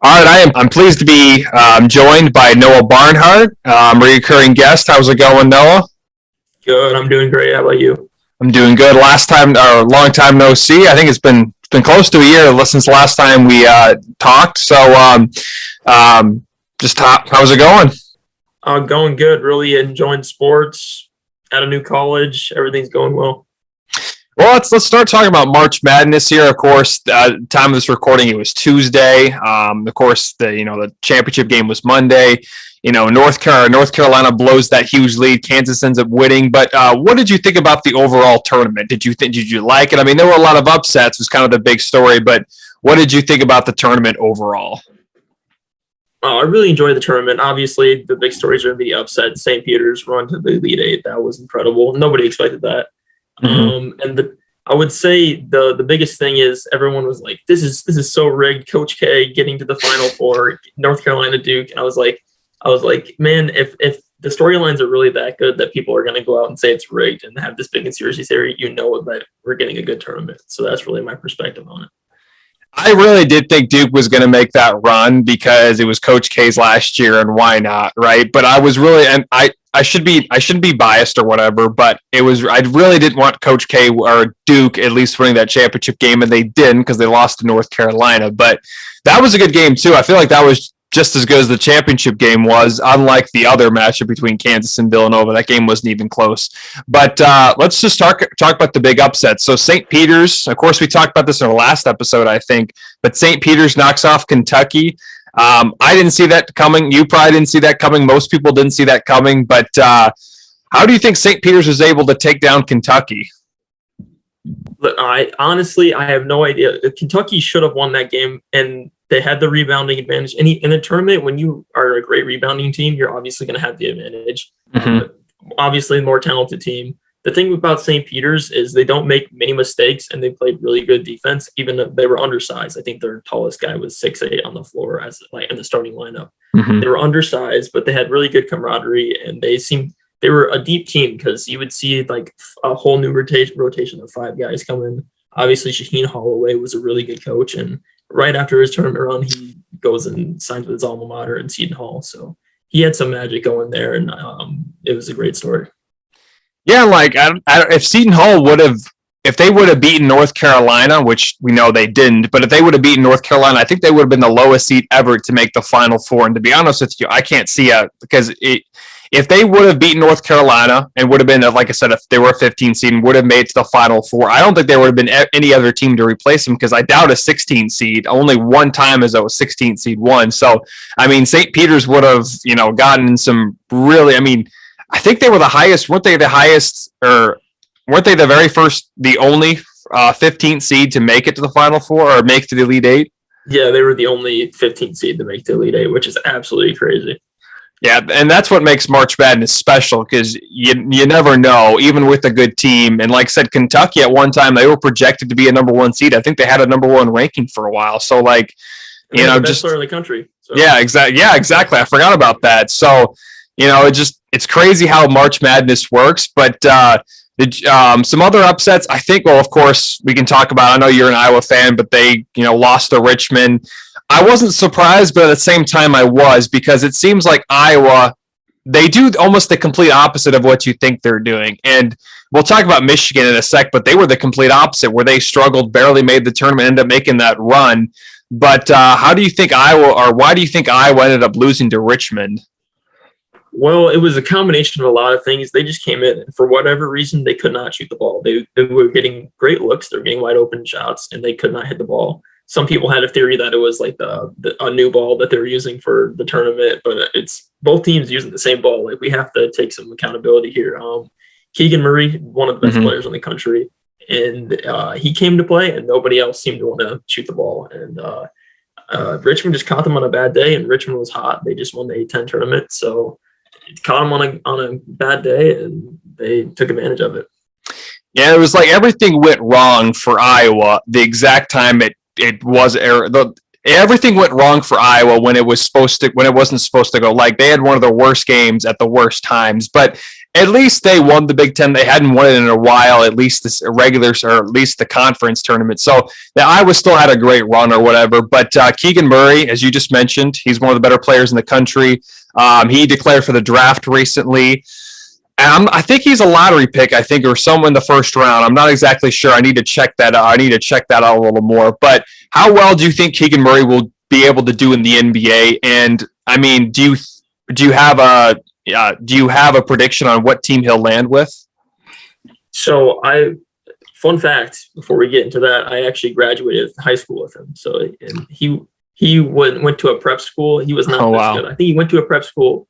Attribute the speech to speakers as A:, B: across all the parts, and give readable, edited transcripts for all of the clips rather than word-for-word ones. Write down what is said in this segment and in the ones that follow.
A: All right, I'm pleased to be joined by Noah Barnhardt, recurring guest. How's it going, Noah?
B: Good. I'm doing great. How about you?
A: I'm doing good. Last time, or long time no see. I think it's been close to a year since the last time we talked. So, just how's it going?
B: Going good. Really enjoying sports. At a new college. Everything's going well.
A: Well, let's start talking about March Madness here. Of course, time of this recording, it was Tuesday. Of course, the championship game was Monday. North Carolina blows that huge lead. Kansas ends up winning. But what did you think about the overall tournament? Did you like it? I mean, there were a lot of upsets. Was kind of the big story. But what did you think about the tournament overall?
B: I really enjoyed the tournament. Obviously, the big stories are going to be upset. St. Peter's run to the Elite Eight. That was incredible. Nobody expected that. I would say the biggest thing is everyone was like, this is so rigged. Coach K getting to the Final Four, North Carolina Duke. And I was like, man, if the storylines are really that good that people are going to go out and say it's rigged and have this big conspiracy theory, that we're getting a good tournament. So that's really my perspective on it.
A: I really did think Duke was going to make that run because it was Coach K's last year, and why not, right? But I was really, and I shouldn't be biased or whatever, but I really didn't want Coach K or Duke at least winning that championship game, and they didn't because they lost to North Carolina. But that was a good game too. I feel like that was just as good as the championship game was, unlike the other matchup between Kansas and Villanova. That game wasn't even close. But let's just talk about the big upsets. So St. Peter's, of course, we talked about this in our last episode, I think, but St. Peter's knocks off Kentucky. I didn't see that coming. You probably didn't see that coming. Most people didn't see that coming. But how do you think St. Peter's was able to take down Kentucky?
B: I honestly have no idea. Kentucky should have won that game, and they had the rebounding advantage. In a tournament, when you are a great rebounding team, you're obviously going to have the advantage. Obviously, the more talented team. The thing about St. Peter's is they don't make many mistakes, and they played really good defense, even though they were undersized. I think their tallest guy was 6'8" on the floor in the starting lineup. They were undersized, but they had really good camaraderie, and they were a deep team because you would see like a whole new rotation of 5 guys come in. Obviously, Shaheen Holloway was a really good coach, and right after his tournament run, he goes and signs with his alma mater in Seton Hall. So he had some magic going there, and it was a great story.
A: Yeah, like if Seton Hall if they would have beaten North Carolina, which we know they didn't, but if they would have beaten North Carolina, I think they would have been the lowest seed ever to make the Final Four. And to be honest with you, I can't see if they would have beaten North Carolina and would have been, like I said, if they were a 15 seed and would have made it to the Final Four, I don't think there would have been any other team to replace them because I doubt a 16 seed. Only one time as a 16 seed won. So, I mean, St. Peter's would have, gotten some really, I think they were the highest, weren't they the highest, or weren't they the only 15th seed to make it to the Final Four or make it to the Elite Eight?
B: Yeah, they were the only 15th seed to make the Elite Eight, which is absolutely crazy.
A: Yeah, and that's what makes March Madness special because you never know, even with a good team. And like I said, Kentucky at one time, they were projected to be a number 1 seed. I think they had a number 1 ranking for a while. So like,
B: the best player in the country. So.
A: Yeah, exactly. Yeah, exactly. I forgot about that. So, it's crazy how March Madness works. But some other upsets, I think, well, of course, we can talk about. I know you're an Iowa fan, but they, lost to Richmond. I wasn't surprised, but at the same time I was, because it seems like Iowa, they do almost the complete opposite of what you think they're doing. And we'll talk about Michigan in a sec, but they were the complete opposite, where they struggled, barely made the tournament, ended up making that run. But why do you think Iowa ended up losing to Richmond?
B: Well, it was a combination of a lot of things. They just came in, and for whatever reason, they could not shoot the ball. They were getting great looks. They were getting wide open shots, and they could not hit the ball. Some people had a theory that it was like a new ball that they were using for the tournament, but it's both teams using the same ball. Like, we have to take some accountability here. Keegan Murray, one of the best players in the country, and he came to play, and nobody else seemed to want to shoot the ball. And Richmond just caught them on a bad day, and Richmond was hot. They just won the A-10 tournament, so it caught them on a bad day, and they took advantage of it.
A: Yeah, it was like everything went wrong for Iowa the exact time everything went wrong for Iowa when it wasn't supposed to go. Like, they had one of the worst games at the worst times. But at least they won the Big Ten. They hadn't won it in a while, at least this regulars, or at least the conference tournament. So now Iowa still had a great run or whatever. But Keegan Murray, as you just mentioned, he's one of the better players in the country. He declared for the draft recently. I think he's a lottery pick, I think, or someone in the first round. I'm not exactly sure. I need to check that out. A little more. But how well do you think Keegan Murray will be able to do in the NBA? And I mean, do you have a prediction on what team he'll land with?
B: So fun fact, before we get into that, I actually graduated high school with him. So and he went to a prep school. He was not good. I think he went to a prep school,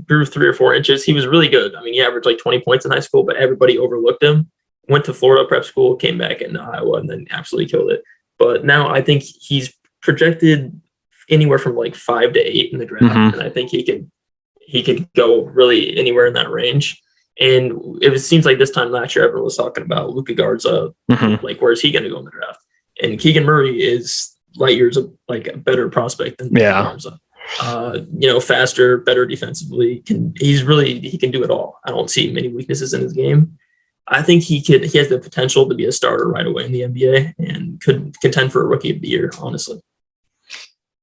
B: grew 3 or 4 inches. He was really good. I mean, he averaged like 20 points in high school, but everybody overlooked him. Went to Florida prep school, came back into Iowa, and then absolutely killed it. But now I think he's projected anywhere from like 5 to 8 in the draft, and I think he could go really anywhere in that range. And it seems like this time last year, everyone was talking about Luka Garza, like where's he going to go in the draft? And Keegan Murray is light years of like a better prospect than Garza. Faster, better defensively. He can do it all. I don't see many weaknesses in his game. I think he has the potential to be a starter right away in the NBA and could contend for a Rookie of the Year, honestly.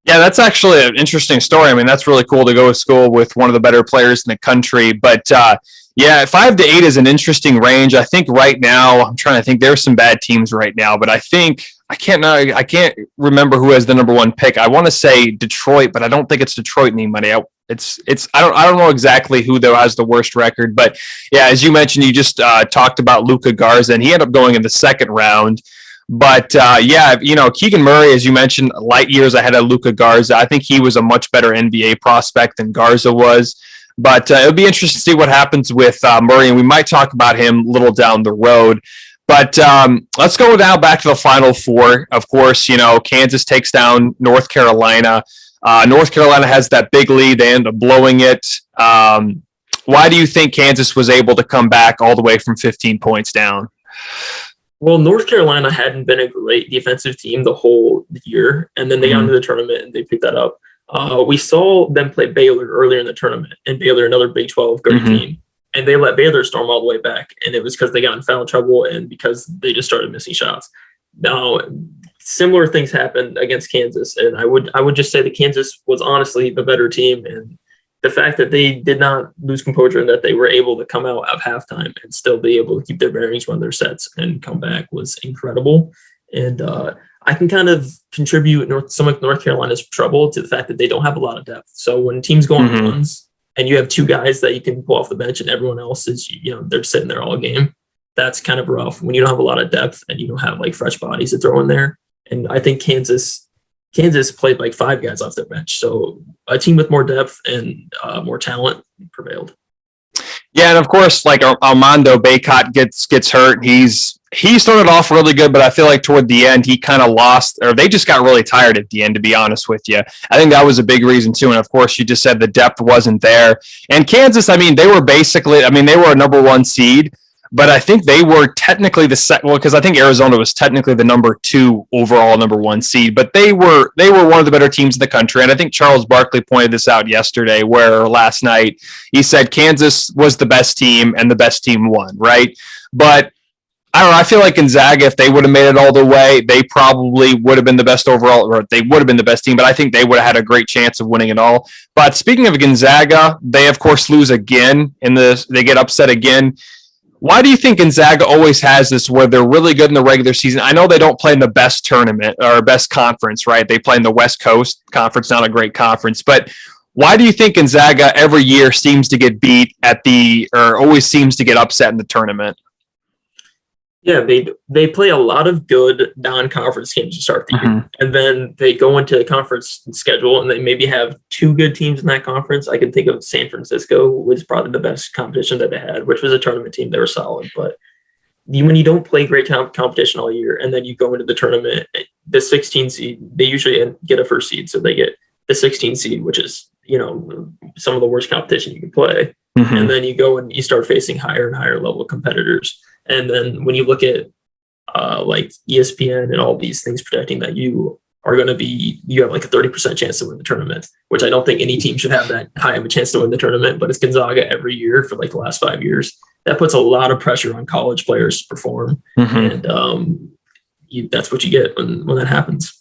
A: Yeah, that's actually an interesting story. I mean, that's really cool to go to school with one of the better players in the country. But 5 to 8 is an interesting range. I think right now, I'm trying to think, there's some bad teams right now, but I can't remember who has the number 1 pick. I want to say Detroit, but I don't think it's Detroit anybody. I don't know exactly who though has the worst record, but yeah, as you mentioned, you just talked about Luka Garza, and he ended up going in the second round. But Keegan Murray, as you mentioned, light years ahead of Luka Garza. I think he was a much better NBA prospect than Garza was. But it'll be interesting to see what happens with Murray, and we might talk about him a little down the road. But let's go now back to the Final Four. Of course, Kansas takes down North Carolina. North Carolina has that big lead. They end up blowing it. Why do you think Kansas was able to come back all the way from 15 points down?
B: Well, North Carolina hadn't been a great defensive team the whole year, and then they got into the tournament and they picked that up. We saw them play Baylor earlier in the tournament, and Baylor, another Big 12 great team, and they let Baylor storm all the way back, and it was because they got in foul trouble and because they just started missing shots. Now, similar things happened against Kansas, and I would just say that Kansas was honestly the better team, and the fact that they did not lose composure and that they were able to come out at halftime and still be able to keep their bearings, run their sets, and come back was incredible. And I can kind of contribute some of North Carolina's trouble to the fact that they don't have a lot of depth. So when teams go on runs and you have 2 guys that you can pull off the bench and everyone else is, they're sitting there all game, that's kind of rough when you don't have a lot of depth and you don't have like fresh bodies to throw in there. And I think Kansas played like 5 guys off their bench. So a team with more depth and more talent prevailed.
A: Yeah, and of course, like Armando Bacot gets hurt. He started off really good, but I feel like toward the end he kind of lost, or they just got really tired at the end, to be honest with you. I think that was a big reason too. And of course, you just said the depth wasn't there. And Kansas, they were they were a number 1 seed. But I think they were technically the second. Well, because I think Arizona was technically the number 2 overall number 1 seed, but they were one of the better teams in the country. And I think Charles Barkley pointed this out last night. He said Kansas was the best team and the best team won, right? But I don't know. I feel like Gonzaga, if they would have made it all the way, they probably would have been the best overall, or they would have been the best team. But I think they would have had a great chance of winning it all. But speaking of Gonzaga, they of course lose again they get upset again. Why do you think Gonzaga always has this where they're really good in the regular season? I know they don't play in the best tournament or best conference, right? They play in the West Coast Conference, not a great conference. But why do you think Gonzaga every year seems to get beat or always seems to get upset in the tournament?
B: Yeah, they play a lot of good non-conference games to start the year. And then they go into the conference schedule and they maybe have 2 good teams in that conference. I can think of San Francisco was probably the best competition that they had, which was a tournament team. They were solid. But when you don't play great competition all year and then you go into the tournament, the 16 seed, they usually get a first seed. So they get the 16 seed, which is, some of the worst competition you can play. And then you go and you start facing higher and higher level competitors. And then when you look at like ESPN and all these things projecting that you are going to be, you have like a 30% chance to win the tournament, which I don't think any team should have that high of a chance to win the tournament, but it's Gonzaga every year for like the last 5 years. That puts a lot of pressure on college players to perform. And that's what you get when that happens.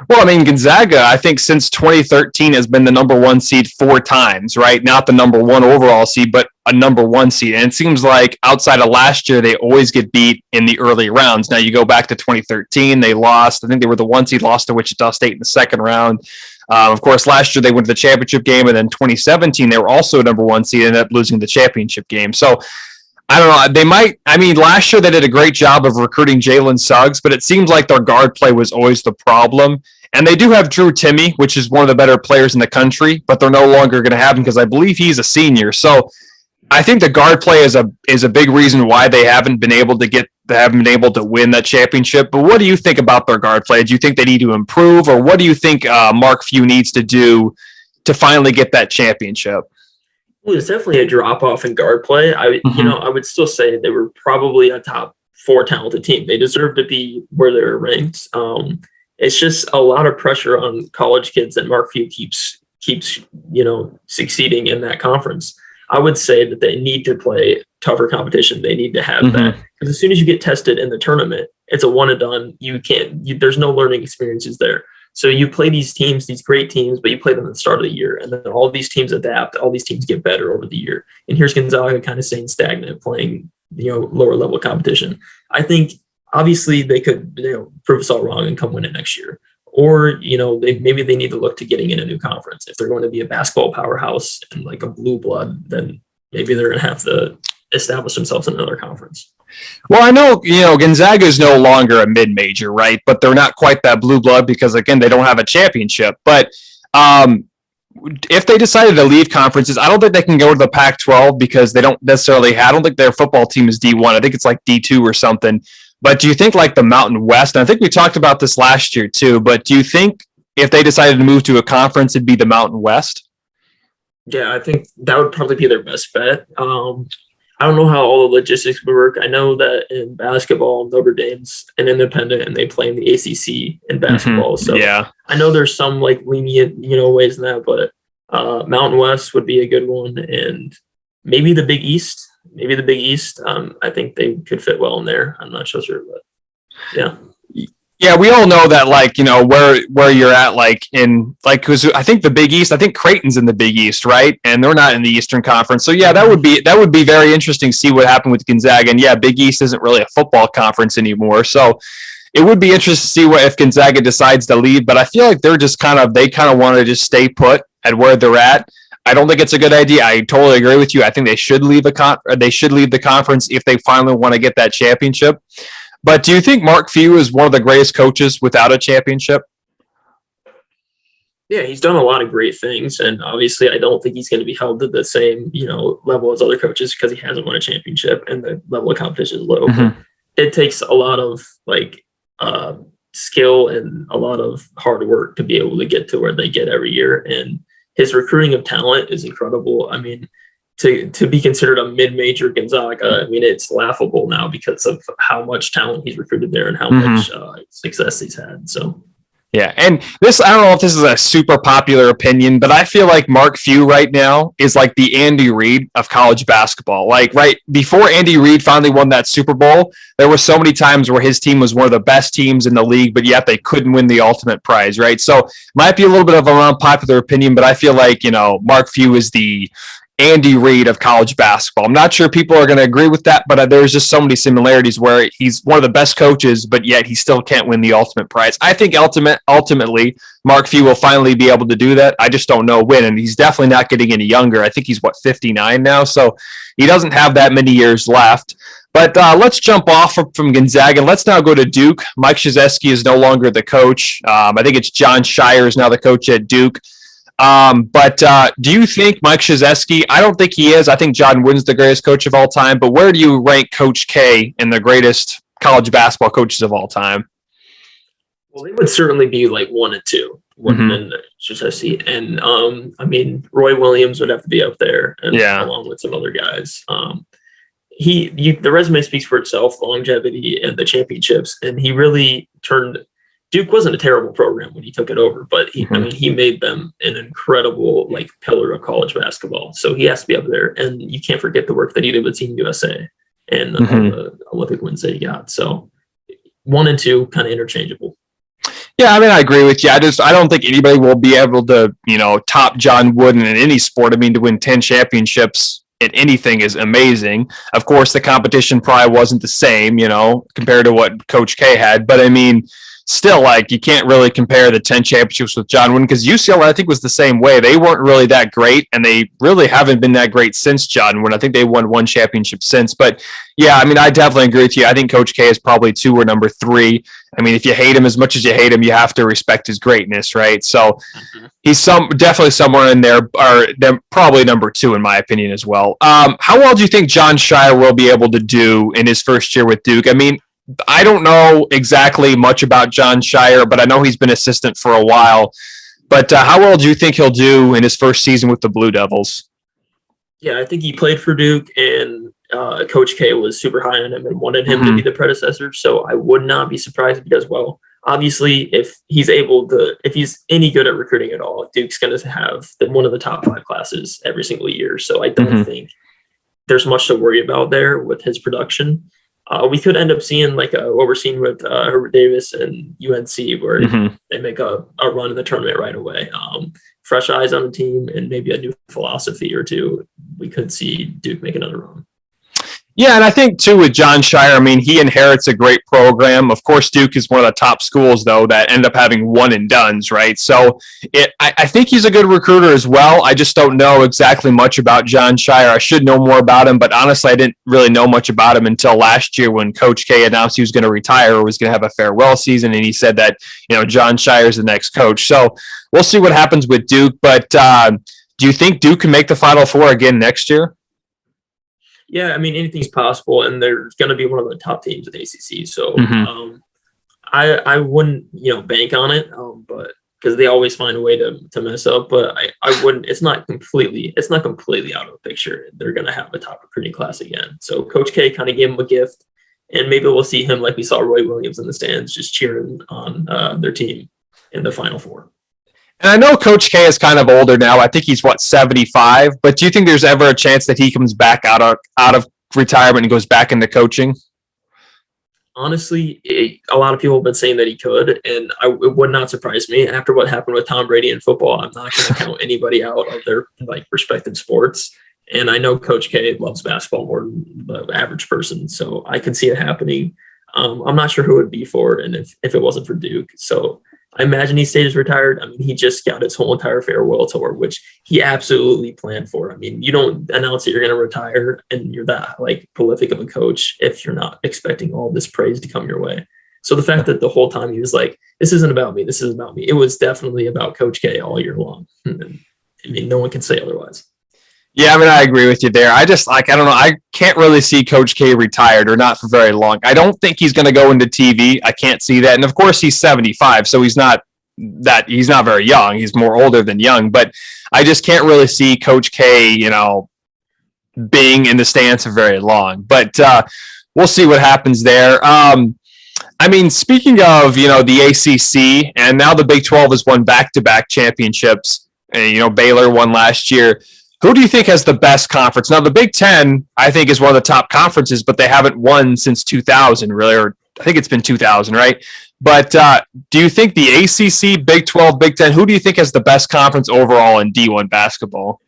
A: Well, I mean, Gonzaga, I think since 2013 has been the number 1 seed 4 times, right? Not the number 1 overall seed, but a number 1 seed. And it seems like outside of last year, they always get beat in the early rounds. Now you go back to 2013, they lost. I think they were the 1 seed, lost to Wichita State in the second round. Of course, last year they went to the championship game, and then 2017, they were also number 1 seed and ended up losing the championship game. So I don't know. They might. I mean, last year they did a great job of recruiting Jalen Suggs, but it seems like their guard play was always the problem. And they do have Drew Timme, which is one of the better players in the country, but they're no longer going to have him because I believe he's a senior. So I think the guard play is a big reason why they haven't been able to win that championship. But what do you think about their guard play? Do you think they need to improve, or what do you think Mark Few needs to do to finally get that championship?
B: Well, it's definitely a drop off in guard play. I would still say they were probably a top 4 talented team. They deserve to be where they're ranked. It's just a lot of pressure on college kids that Mark Few keeps succeeding in that conference. I would say that they need to play tougher competition. They need to have that, because as soon as you get tested in the tournament, it's a one and done. There's no learning experiences there. So you play these teams, these great teams, but you play them at the start of the year, and then all these teams adapt. All these teams get better over the year. And here's Gonzaga kind of staying stagnant, playing lower level competition. I think obviously they could prove us all wrong and come win it next year, or maybe they need to look to getting in a new conference. If they're going to be a basketball powerhouse and like a blue blood, then maybe they're going to have to establish themselves in another conference.
A: Well, I know, Gonzaga is no longer a mid-major, right? But they're not quite that blue blood because, again, they don't have a championship. But if they decided to leave conferences, I don't think they can go to the Pac-12 because they don't necessarily I don't think their football team is D1. I think it's like D2 or something. But do you think like the Mountain West, and I think we talked about this last year too, but do you think if they decided to move to a conference, it'd be the Mountain West?
B: Yeah, I think that would probably be their best bet. I don't know how all the logistics would work. I know that in basketball, Notre Dame's an independent and they play in the ACC in basketball. So yeah, I know there's some like lenient, ways in that, but Mountain West would be a good one. And maybe the Big East. I think they could fit well in there. I'm not so sure, but yeah.
A: Yeah, we all know that, where you're at, because I think the Big East, I think Creighton's in the Big East, right? And they're not in the Eastern Conference. So yeah, that would be very interesting to see what happened with Gonzaga. And yeah, Big East isn't really a football conference anymore. So it would be interesting to see if Gonzaga decides to leave. But I feel like they're just kind of want to just stay put at where they're at. I don't think it's a good idea. I totally agree with you. I think they should leave the conference if they finally want to get that championship. But do you think Mark Few is one of the greatest coaches without a championship?
B: Yeah, he's done a lot of great things, and obviously I don't think he's going to be held to the same, level as other coaches because he hasn't won a championship and the level of competition is low. It takes a lot of skill and a lot of hard work to be able to get to where they get every year. And his recruiting of talent is incredible. I mean, to be considered a mid-major Gonzaga, I mean, it's laughable now because of how much talent he's recruited there and how much success he's had. So,
A: yeah. And this, I don't know if this is a super popular opinion, but I feel like Mark Few right now is like the Andy Reid of college basketball. Like right before Andy Reid finally won that Super Bowl, there were so many times where his team was one of the best teams in the league, but yet they couldn't win the ultimate prize, right? So might be a little bit of an unpopular opinion, but I feel like, Mark Few is the Andy Reid of college basketball. I'm not sure people are going to agree with that, but there's just so many similarities where he's one of the best coaches, but yet he still can't win the ultimate prize. I think ultimately Mark Few will finally be able to do that. I just don't know when, and he's definitely not getting any younger. I think he's 59 now, so he doesn't have that many years left. But let's jump off from Gonzaga. Let's now go to Duke. Mike Krzyzewski is no longer the coach. I think it's John Shire is now the coach at Duke. But do you think Mike Krzyzewski, I don't think he is. I think John Wooden's the greatest coach of all time. But where do you rank Coach K in the greatest college basketball coaches of all time?
B: Well, they would certainly be like 1 and 2, Wooden and Krzyzewski. And I mean, Roy Williams would have to be up there, and along with some other guys. The resume speaks for itself, longevity and the championships, and he really turned Duke wasn't a terrible program when he took it over, but he made them an incredible like pillar of college basketball. So he has to be up there, and you can't forget the work that he did with Team USA and all the Olympic wins that he got. So 1 and 2 kind of interchangeable.
A: Yeah, I mean, I agree with you. I don't think anybody will be able to, top John Wooden in any sport. I mean, to win 10 championships in anything is amazing. Of course, the competition probably wasn't the same, compared to what Coach K had. But I mean, still, like, you can't really compare the 10 championships with John Wooden, because UCLA, I think, was the same way. They weren't really that great, and they really haven't been that great since John Wooden. I think they won 1 championship since. But yeah, I mean, I definitely agree with you. I think Coach K is probably 2 or number 3. I mean, if you hate him as much as you hate him, you have to respect his greatness, right? So he's definitely somewhere in there, or probably number 2 in my opinion as well. How well do you think John Shire will be able to do in his first year with Duke? I mean, I don't know exactly much about John Shire, but I know he's been assistant for a while. But how well do you think he'll do in his first season with the Blue Devils?
B: Yeah, I think he played for Duke, and Coach K was super high on him and wanted him to be the predecessor. So I would not be surprised if he does well. Obviously, if he's any good at recruiting at all, Duke's going to have one of the top 5 classes every single year. So I don't think there's much to worry about there with his production. We could end up seeing like what we're seeing with Herbert Davis and UNC, where they make a run in the tournament right away. Fresh eyes on the team and maybe a new philosophy or two. We could see Duke make another run.
A: Yeah, and I think, too, with John Shire, I mean, he inherits a great program. Of course, Duke is one of the top schools, though, that end up having one-and-dones, right? So I think he's a good recruiter as well. I just don't know exactly much about John Shire. I should know more about him, but honestly, I didn't really know much about him until last year when Coach K announced he was going to retire or was going to have a farewell season, and he said that, John Shire is the next coach. So we'll see what happens with Duke, but do you think Duke can make the Final Four again next year?
B: Yeah, I mean, anything's possible, and they're going to be one of the top teams in the ACC. So I wouldn't, bank on it, but because they always find a way to mess up. But I wouldn't. It's not completely out of the picture. They're going to have a top recruiting class again. So Coach K kind of gave him a gift, and maybe we'll see him like we saw Roy Williams in the stands, just cheering on their team in the Final Four.
A: And I know Coach K is kind of older now. I think he's 75. But do you think there's ever a chance that he comes back out of retirement and goes back into coaching?
B: Honestly, a lot of people have been saying that he could, and it would not surprise me. After what happened with Tom Brady in football, I'm not going to count anybody out of their respective sports. And I know Coach K loves basketball more than the average person, so I can see it happening. I'm not sure who it would be for, and if it wasn't for Duke. So I imagine he stays retired. I mean, he just got his whole entire farewell tour, which he absolutely planned for. I mean, you don't announce that you're going to retire and you're that prolific of a coach if you're not expecting all this praise to come your way. So the fact that the whole time he was like, this isn't about me, this is about me. It was definitely about Coach K all year long. And, I mean, no one can say otherwise.
A: Yeah, I mean, I agree with you there. I just, I don't know. I can't really see Coach K retired, or not for very long. I don't think he's going to go into TV. I can't see that. And, of course, he's 75, so he's not very young. He's more older than young. But I just can't really see Coach K, being in the stands for very long. But we'll see what happens there. I mean, speaking of, the ACC, and now the Big 12 has won back-to-back championships. And, Baylor won last year. Who do you think has the best conference? Now, the Big Ten, I think, is one of the top conferences, but they haven't won since 2000, really, or I think it's been 2000, right? But do you think the ACC, Big 12, Big Ten, who do you think has the best conference overall in D1 basketball?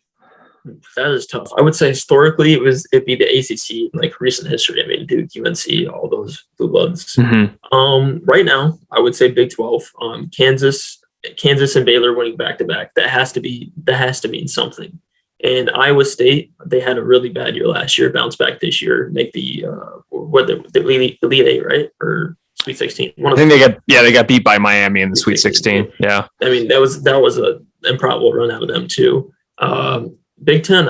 B: That is tough. I would say historically it'd be the ACC, recent history. I mean, Duke, UNC, all those blue bloods. Right now, I would say Big 12. Kansas and Baylor winning back to back. That has to mean something. And Iowa State, they had a really bad year last year, bounce back this year, make the Elite Eight, right? Or Sweet 16.
A: I think they got beat by Miami in the Sweet 16. Yeah. I
B: mean, that was an improbable run out of them too. Big Ten,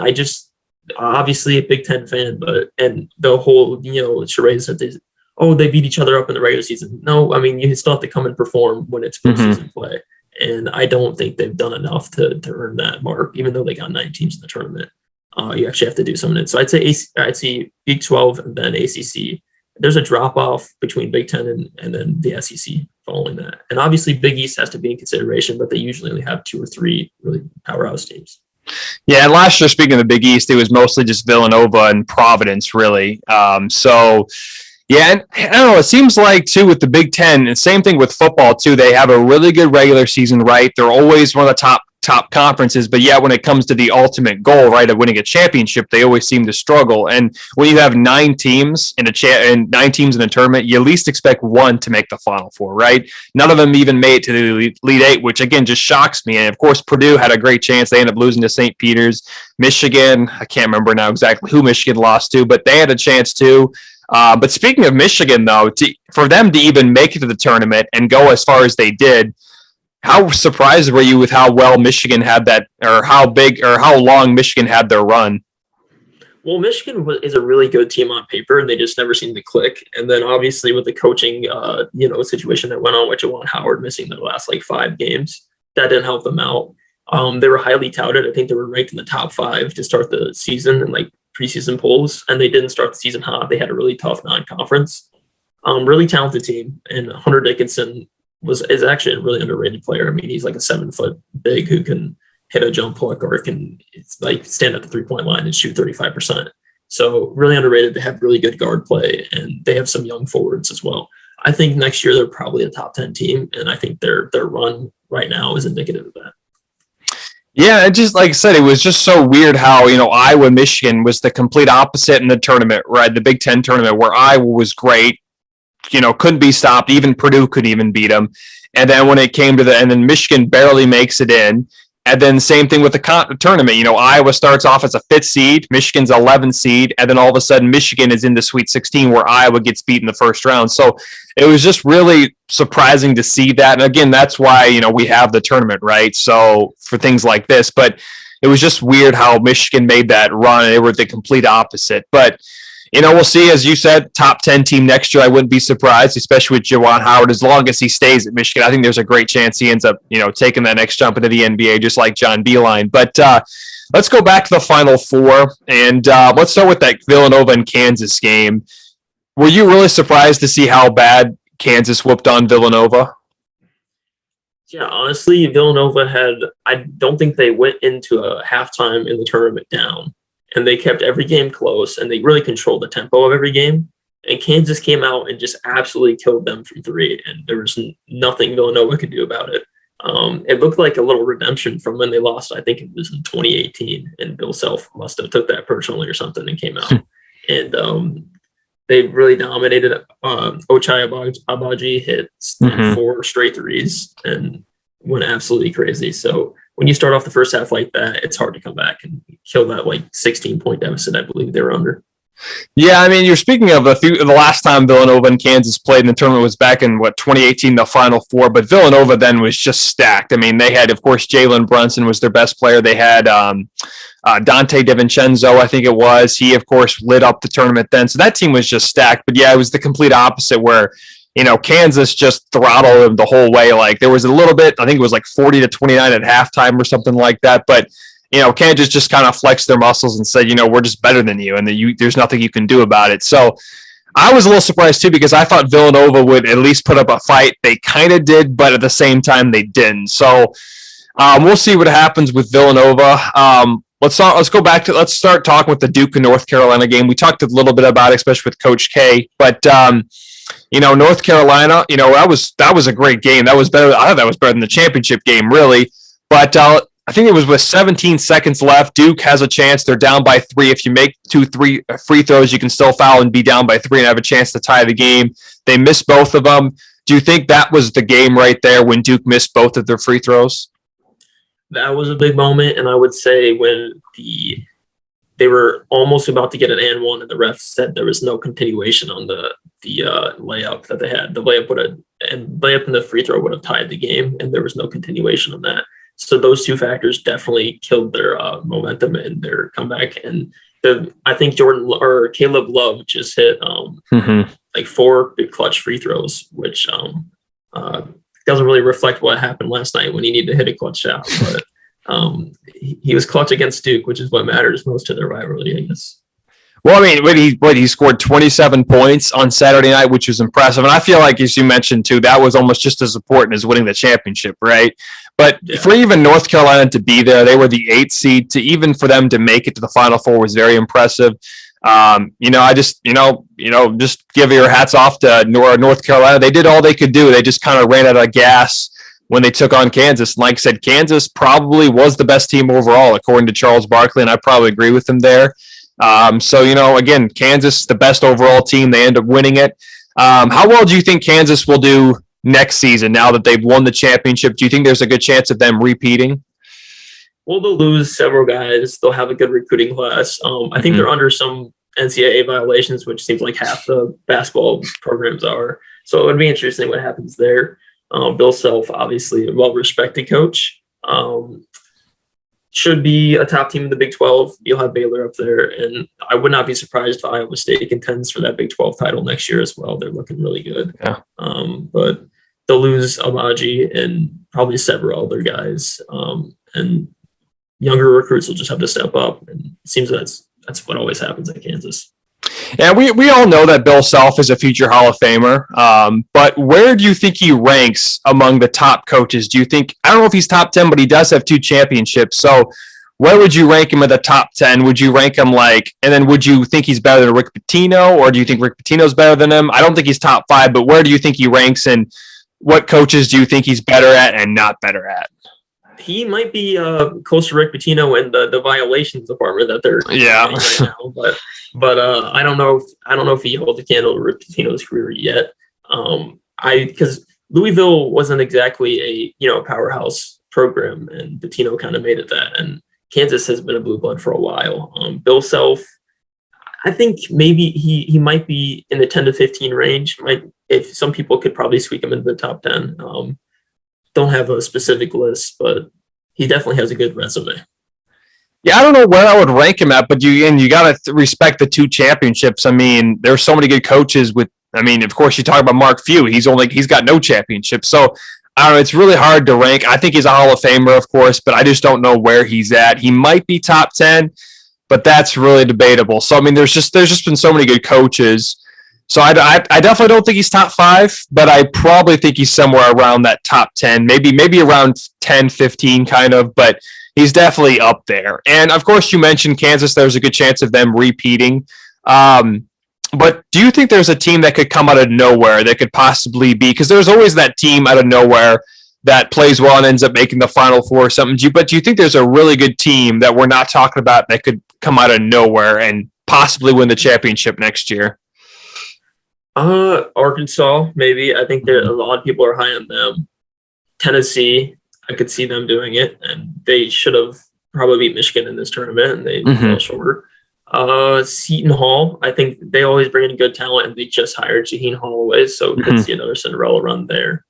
B: obviously a Big Ten fan, and the whole, charades that they beat each other up in the regular season. No, I mean, you still have to come and perform when it's postseason play. And I don't think they've done enough to earn that mark, even though they got 9 teams in the tournament. You actually have to do something. So I'd say Big 12 and then ACC. There's a drop off between Big 10 and then the SEC following that. And obviously Big East has to be in consideration, but they usually only have 2 or 3 really powerhouse teams.
A: Yeah, and last year, speaking of the Big East, it was mostly just Villanova and Providence, really. Yeah, and I don't know, it seems like, too, with the Big Ten, and same thing with football, too, they have a really good regular season, right? They're always one of the top conferences, but yet when it comes to the ultimate goal, right, of winning a championship, they always seem to struggle. And when you have 9 teams in a tournament, you at least expect one to make the Final Four, right? None of them even made it to the Elite Eight, which again just shocks me. And of course, Purdue had a great chance. They ended up losing to St. Peter's. Michigan, I can't remember now exactly who Michigan lost to, but they had a chance too. But speaking of Michigan, though, for them to even make it to the tournament and go as far as they did, how surprised were you with how well Michigan had that, or how big or how long Michigan had their run?
B: Well, Michigan is a really good team on paper, and they just never seem to click. And then obviously with the coaching, situation that went on with Juwan Howard missing the last 5 games, that didn't help them out. They were highly touted. I think they were ranked in the top 5 to start the season in preseason polls, and they didn't start the season hot. They had a really tough non-conference. Really talented team, and Hunter Dickinson is actually a really underrated player. I mean, he's like a 7-foot big who can hit a jump hook or can stand at the 3-point line and shoot 35%. So really underrated. They have really good guard play, and they have some young forwards as well. I think next year they're probably a top 10 team, and I think their run right now is indicative of that.
A: Yeah, it just, like I said, it was just so weird how, Iowa, Michigan was the complete opposite in the tournament, right? The Big Ten tournament, where Iowa was great, couldn't be stopped. Even Purdue couldn't even beat them. And then when it came to and then Michigan barely makes it in. And then same thing with the tournament. Iowa starts off as a 5th seed, Michigan's 11th seed, and then all of a sudden Michigan is in the Sweet 16 where Iowa gets beat in the first round. So it was just really surprising to see that. And again, that's why, we have the tournament, right? So for things like this, but it was just weird how Michigan made that run. They were the complete opposite. But we'll see. As you said, top 10 team next year. I wouldn't be surprised, especially with Juwan Howard. As long as he stays at Michigan, I think there's a great chance he ends up, taking that next jump into the NBA, just like John Beilein. But let's go back to the Final Four, and let's start with that Villanova and Kansas game. Were you really surprised to see how bad Kansas whooped on Villanova?
B: Yeah, honestly, Villanova I don't think they went into a halftime in the tournament down. And they kept every game close, and they really controlled the tempo of every game. And Kansas came out and just absolutely killed them from 3, and there was nothing Villanova could do about it. It looked like a little redemption from when they lost. I think it was in 2018, and Bill Self must have took that personally or something and came out. And they really dominated. Ochai Agbaji hit 4 straight threes and went absolutely crazy. So when you start off the first half like that, it's hard to come back and kill that 16-point deficit, I believe they were under.
A: Yeah, I mean, you're speaking of the last time Villanova and Kansas played in the tournament was back in 2018, the Final Four. But Villanova then was just stacked. I mean, they had, of course, Jalen Brunson was their best player. They had Dante DiVincenzo, I think it was. He, of course, lit up the tournament then. So that team was just stacked. But yeah, it was the complete opposite where Kansas just throttled them the whole way. There was a little bit, I think it was 40-29 at halftime or something like that. But Kansas just kind of flexed their muscles and said, we're just better than you, and there's nothing you can do about it. So I was a little surprised too, because I thought Villanova would at least put up a fight. They kind of did, but at the same time they didn't. So we'll see what happens with Villanova. Let's start talking with the Duke and North Carolina game. We talked a little bit about it, especially with Coach K, but North Carolina, that was a great game. That was better. I thought that was better than the championship game, really. But I think it was with 17 seconds left. Duke has a chance. They're down by 3. If you make 2 free throws, you can still foul and be down by 3 and have a chance to tie the game. They missed both of them. Do you think that was the game right there when Duke missed both of their free throws?
B: That was a big moment, and I would say when they were almost about to get an and one, and the ref said there was no continuation on the layup that they had. The layup and the free throw would have tied the game, and there was no continuation on that. So those 2 factors definitely killed their momentum and their comeback. And I think Caleb Love just hit 4 big clutch free throws, which doesn't really reflect what happened last night when he needed to hit a clutch shot. But he was clutch against Duke, which is what matters most to their rivalry, I guess.
A: Well, I mean, he scored 27 points on Saturday night, which was impressive. And I feel like, as you mentioned too, that was almost just as important as winning the championship, right? But for even North Carolina to be there, they were the 8th seed. To even for them to make it to the Final Four was very impressive. I just just give your hats off to North Carolina. They did all they could do. They just kind of ran out of gas when they took on Kansas. And like I said, Kansas probably was the best team overall, according to Charles Barkley, and I probably agree with him there. Again, Kansas, the best overall team. They end up winning it. How well do you think Kansas will do next season now that they've won the championship? Do you think there's a good chance of them repeating?
B: Well, they'll lose several guys. They'll have a good recruiting class. I think they're under some NCAA violations, which seems like half the basketball programs are. So it would be interesting what happens there. Bill Self, obviously a well-respected coach. Should be a top team in the Big 12. You'll have Baylor up there, and I would not be surprised if Iowa State contends for that Big 12 title next year as well. They're looking really good. Yeah. But they'll lose Amaji and probably several other guys, and younger recruits will just have to step up. And it seems that's what always happens at Kansas.
A: Yeah, we all know that Bill Self is a future Hall of Famer, but where do you think he ranks among the top coaches? Do you think, I don't know if he's top 10, but he does have 2 championships. So where would you rank him in the top 10? Would you rank him and then would you think he's better than Rick Pitino, or do you think Rick Pitino's better than him? I don't think he's top 5, but where do you think he ranks, and what coaches do you think he's better at and not better at?
B: He might be close to Rick Pitino in the violations department that they're right now, but I don't know if he holds a candle to Rick Pitino's career yet. Because Louisville wasn't exactly a powerhouse program, and Pitino kind of made it that. And Kansas has been a blue blood for a while. Bill Self, I think maybe he might be in the 10 to 15 range. If some people could probably squeak him into the top 10. Don't have a specific list, but he definitely has a good resume.
A: Yeah, I don't know where I would rank him at, but you got to respect the 2 championships. I mean, there's so many good coaches of course, you talk about Mark Few. He's got no championships. So, I don't know, it's really hard to rank. I think he's a Hall of Famer, of course, but I just don't know where he's at. He might be top 10, but that's really debatable. So, I mean, there's just been so many good coaches. So I definitely don't think he's top 5, but I probably think he's somewhere around that top 10, maybe around 10, 15 kind of, but he's definitely up there. And of course, you mentioned Kansas. There's a good chance of them repeating. But do you think there's a team that could come out of nowhere that could possibly be, because there's always that team out of nowhere that plays well and ends up making the Final Four or something. But do you think there's a really good team that we're not talking about that could come out of nowhere and possibly win the championship next year?
B: Arkansas, maybe. I think that a lot of people are high on them. Tennessee, I could see them doing it, and they should have probably beat Michigan in this tournament, and they fell short. Seton Hall, I think they always bring in good talent, and they just hired Shaheen Holloway, so we could see another Cinderella run there.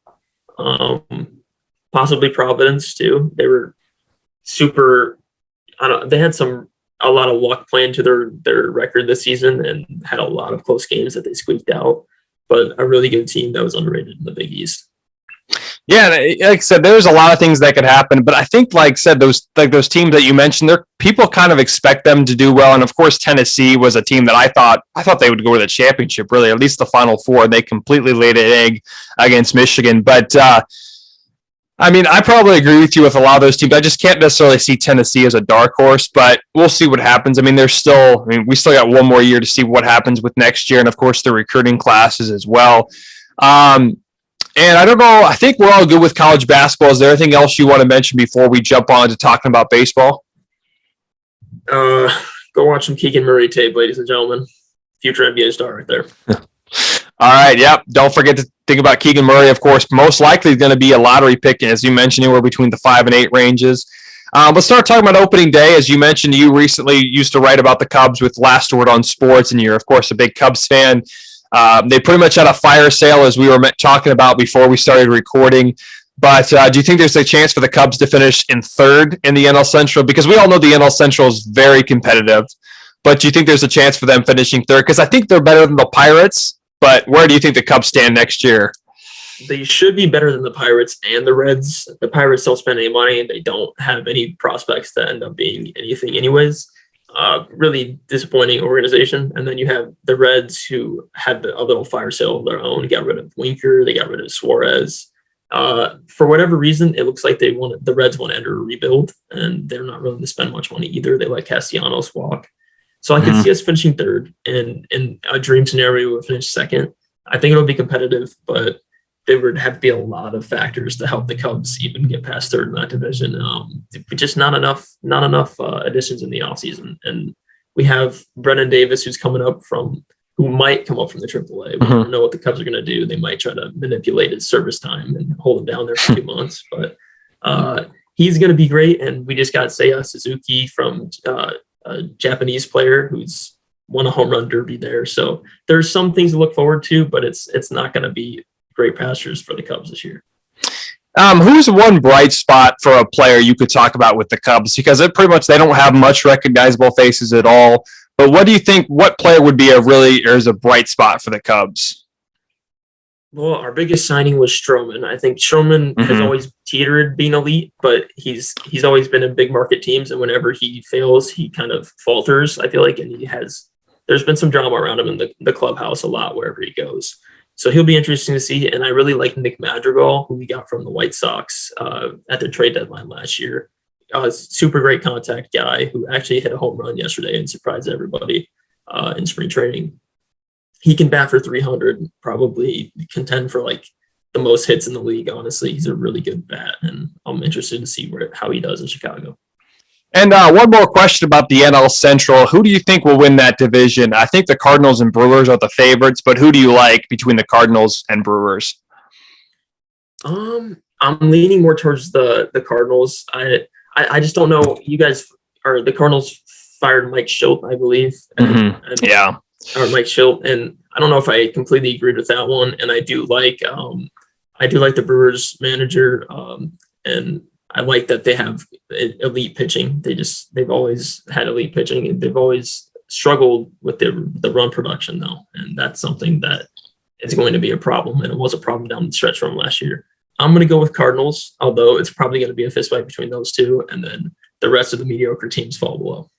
B: Possibly Providence too. They were super. They had a lot of luck playing to their record this season, and had a lot of close games that they squeaked out. But a really good team that was underrated in the Big East.
A: Yeah, like I said, there's a lot of things that could happen, but I think, like I said, those teams that you mentioned, people kind of expect them to do well. And of course, Tennessee was a team that I thought they would go to the championship, really, at least the Final Four. They completely laid an egg against Michigan. But I mean, I probably agree with you with a lot of those teams. I just can't necessarily see Tennessee as a dark horse, but we'll see what happens. I mean, we still got one more year to see what happens with next year, and of course, the recruiting classes as well. And I don't know, I think we're all good with college basketball. Is there anything else you want to mention before we jump on to talking about baseball?
B: Go watch some Keegan Murray tape, ladies and gentlemen. Future NBA star right there.
A: All right, yep. Don't forget to think about Keegan Murray, of course. Most likely going to be a lottery pick, as you mentioned, anywhere between the 5 and 8 ranges. Let's start talking about opening day. As you mentioned, you recently used to write about the Cubs with Last Word on Sports, and you're, of course, a big Cubs fan. They pretty much had a fire sale, as we were talking about before we started recording. But do you think there's a chance for the Cubs to finish in 3rd in the NL Central? Because we all know the NL Central is very competitive. But do you think there's a chance for them finishing 3rd? Because I think they're better than the Pirates. But where do you think the Cubs stand next year?
B: They should be better than the Pirates and the Reds. The Pirates don't spend any money, and they don't have any prospects that end up being anything anyways. really disappointing organization. And then you have the Reds, who had a little fire sale of their own. Got rid of Winker, they got rid of Suarez. For whatever reason, it looks like the Reds want to enter a rebuild, and they're not willing to spend much money either. They let Castellanos walk. So I could see us finishing third, and in a dream scenario, we'll finish second. I think it'll be competitive, but there would have to be a lot of factors to help the Cubs even get past third in that division. Just not enough additions in the offseason. And we have Brennan Davis, who might come up from the AAA. We don't know what the Cubs are going to do. They might try to manipulate his service time and hold him down there for 2 months. But he's going to be great. And we just got Seiya Suzuki from a Japanese player who's won a home run derby there. So there's some things to look forward to, but it's not going to be great pastures for the Cubs this year.
A: Who's one bright spot for a player you could talk about with the Cubs? Because they don't have much recognizable faces at all. But what do you think? What player would be a bright spot for the Cubs?
B: Well, our biggest signing was Stroman. I think Stroman has always teetered being elite, but he's always been in big market teams, and whenever he fails, he kind of falters, I feel like, and there's been some drama around him in the clubhouse a lot wherever he goes. So he'll be interesting to see. And I really like Nick Madrigal, who we got from the White Sox at the trade deadline last year. Super great contact guy who actually hit a home run yesterday and surprised everybody in spring training. He can bat for 300, probably contend for like the most hits in the league. Honestly, he's a really good bat, and I'm interested to see how he does in Chicago.
A: And one more question about the NL Central. Who do you think will win that division? I think the Cardinals and Brewers are the favorites, but who do you like between the Cardinals and Brewers?
B: I'm leaning more towards the Cardinals. I just don't know. The Cardinals fired Mike Schilt, I believe.
A: Yeah.
B: Or Mike Schilt, and I don't know if I completely agreed with that one. And I do like the Brewers manager, and I like that they have elite pitching. They've always had elite pitching, and they've always struggled with the run production though, and that's something that is going to be a problem. And it was a problem down the stretch from last year. I'm going to go with Cardinals, although it's probably going to be a fist fight between those two, and then the rest of the mediocre teams fall below.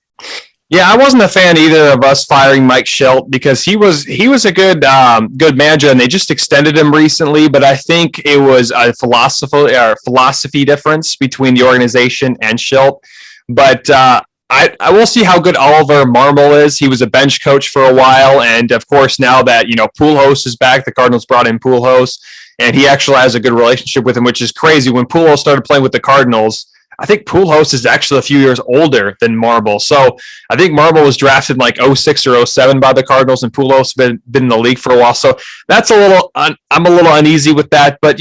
A: Yeah, I wasn't a fan either of us firing Mike Schilt because he was a good manager, and they just extended him recently. But I think it was a philosophy difference between the organization and Schilt. But I will see how good Oliver Marmol is. He was a bench coach for a while, and of course now that Pujols is back, the Cardinals brought in Pujols, and he actually has a good relationship with him, which is crazy. When Pujols started playing with the Cardinals, I think Pujols is actually a few years older than Marble. So I think Marble was drafted in like 06 or 07 by the Cardinals, and Pujols has been in the league for a while. So that's I'm a little uneasy with that. But,